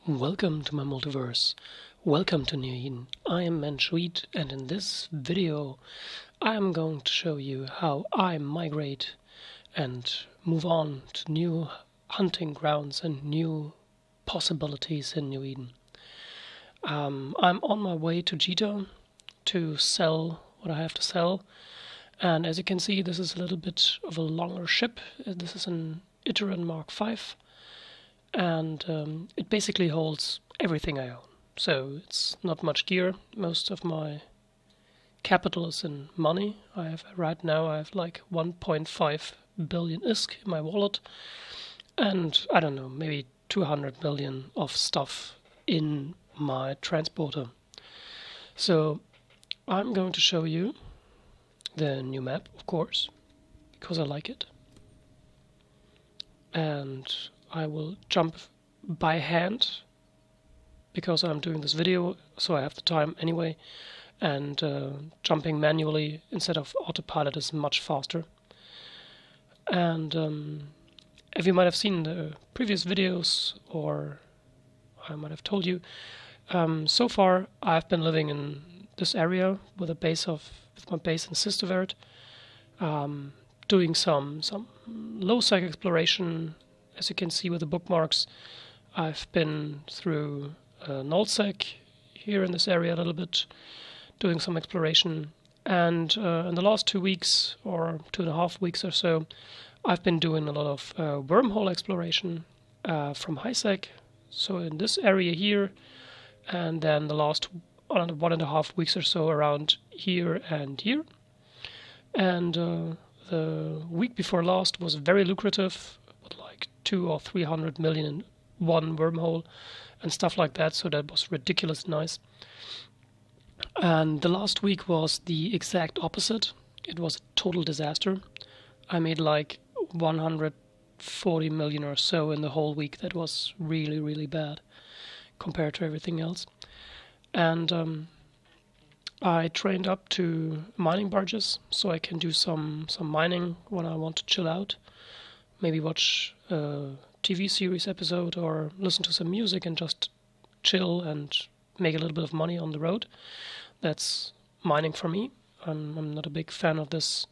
Welcome to my multiverse. Welcome to New Eden. I am Manshweet, and in this video I am going to show you how I migrate and move on to new hunting grounds and new possibilities in New Eden. I'm on my way to Jita to sell what I have to sell, and as you can see, this is a little bit of a longer ship. This is an Iteran Mark V, and it basically holds everything I own. So it's not much gear. Most of my capital is in money. Right now I have like 1.5 billion ISK in my wallet, and I don't know, maybe 200 million of stuff in my transporter. So I'm going to show you the new map, of course, because I like it, and I will jump by hand because I'm doing this video, so I have the time anyway, and jumping manually instead of autopilot is much faster. And if you might have seen the previous videos, or I might have told you, so far I've been living in this area with my base in Sistevert, doing some lowsec exploration. As you can see with the bookmarks, I've been through nullsec here in this area a little bit, doing some exploration. And in the last 2 weeks, or 2.5 weeks or so, I've been doing a lot of wormhole exploration from hisec, so in this area here, and then the last 1.5 weeks or so around here and here. And the week before last was very lucrative, with like 200 or 300 million in one wormhole and stuff like that, so that was ridiculous nice. And the last week was the exact opposite. It was a total disaster. I made like 140 million or so in the whole week. That was really, really bad compared to everything else. And I trained up to mining barges, so I can do some mining when I want to chill out. Maybe watch a TV series episode or listen to some music and just chill and make a little bit of money on the road. That's mining for me. I'm not a big fan of this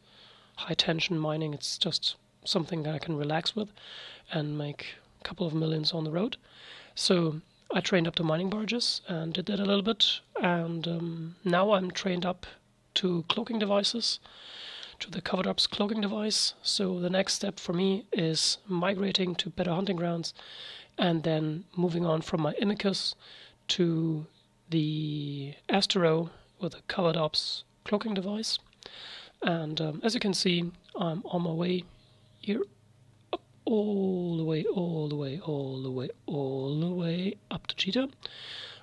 high tension mining. It's just something I can relax with and make a couple of millions on the road. So I trained up to mining barges and did that a little bit, and now I'm trained up to cloaking devices, to the covered ups cloaking device. So the next step for me is migrating to better hunting grounds and then moving on from my Imicus to the Astero with a covered ups cloaking device. And as you can see, I'm on my way here, up all the way up to Cheetah.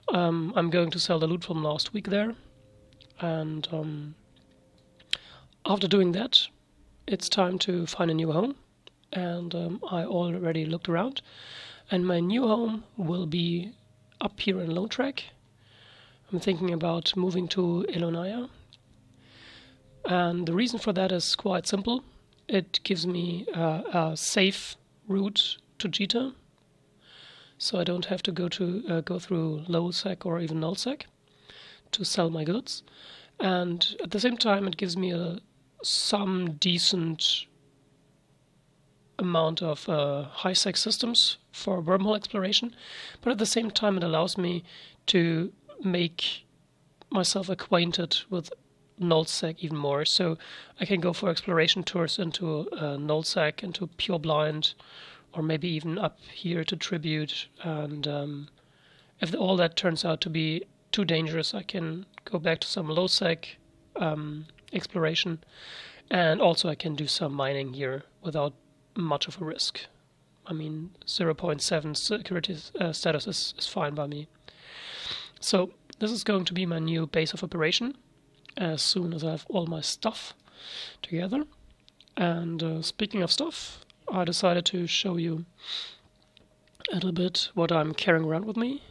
I'm going to sell the loot from last week there, and after doing that, it's time to find a new home. And I already looked around, and my new home will be up here in Lone Track. I'm thinking about moving to Elonia, and the reason for that is quite simple. It gives me a safe route to Jita, so I don't have to go through lowsec or even nullsec to sell my goods. And at the same time, it gives me some decent amount of hisec systems for wormhole exploration, but at the same time it allows me to make myself acquainted with nullsec even more, so I can go for exploration tours into nullsec, into pure blind, or maybe even up here to tribute. And if all that turns out to be too dangerous, I can go back to some lowsec exploration, and also I can do some mining here without much of a risk. I mean, 0.7 security status is fine by me. So this is going to be my new base of operation as soon as I have all my stuff together. And speaking of stuff, I decided to show you a little bit what I'm carrying around with me.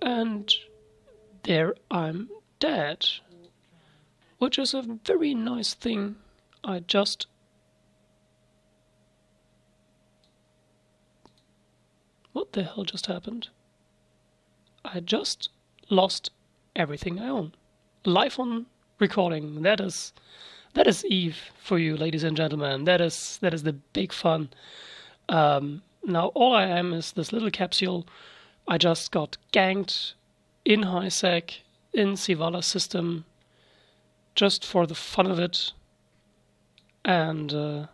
And there I'm dead, which is a very nice thing. I just What the hell just happened? I just lost everything I own. Live on recording. That is Eve for you, ladies and gentlemen. That is the big fun. Now all I am is this little capsule. I just got ganked in hisec in Sivala system just for the fun of it, and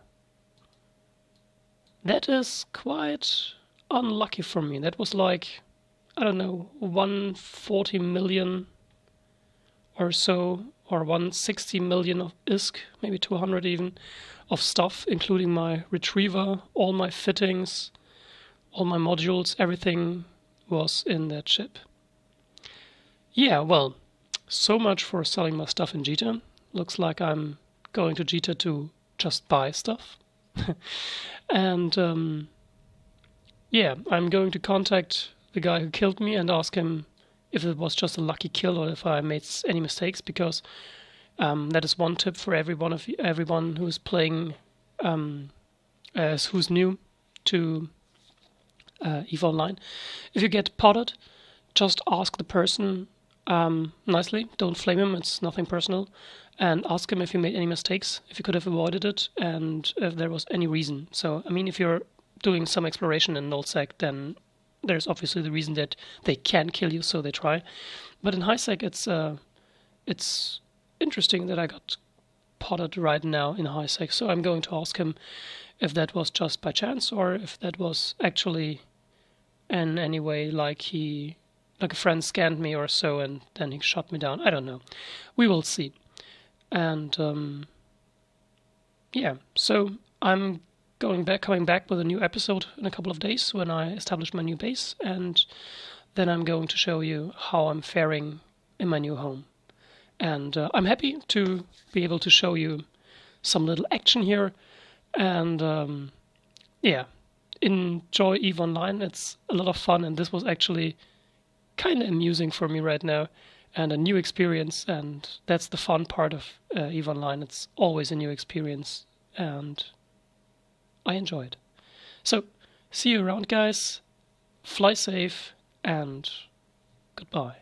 that is quite unlucky for me. That was like, I don't know, 140 million or so, or 160 million of ISK, maybe 200 even, of stuff, including my retriever, all my fittings, all my modules, everything was in that chip. Yeah, well, so much for selling my stuff in Jita. Looks like I'm going to Jita to just buy stuff. And yeah, I'm going to contact the guy who killed me and ask him if it was just a lucky kill or if I made any mistakes, because that is one tip for everyone who's playing, who's new to EVE Online. If you get potted, just ask the person nicely. Don't flame him. It's nothing personal. And ask him if you made any mistakes, if you could have avoided it, and if there was any reason. So, I mean, if you're doing some exploration in nullsec, then there's obviously the reason that they can kill you, so they try. But in hisec, it's interesting that I got potted right now in hisec. So I'm going to ask him if that was just by chance or if that was actually in any way like a friend scanned me or so and then he shot me down. I don't know. We will see. And yeah, so I'm coming back with a new episode in a couple of days when I establish my new base, and then I'm going to show you how I'm faring in my new home. And I'm happy to be able to show you some little action here, and yeah, enjoy EVE Online. It's a lot of fun, and this was actually kind of amusing for me right now, and a new experience, and that's the fun part of EVE Online. It's always a new experience, and I enjoy it. So, see you around, guys. Fly safe, and goodbye.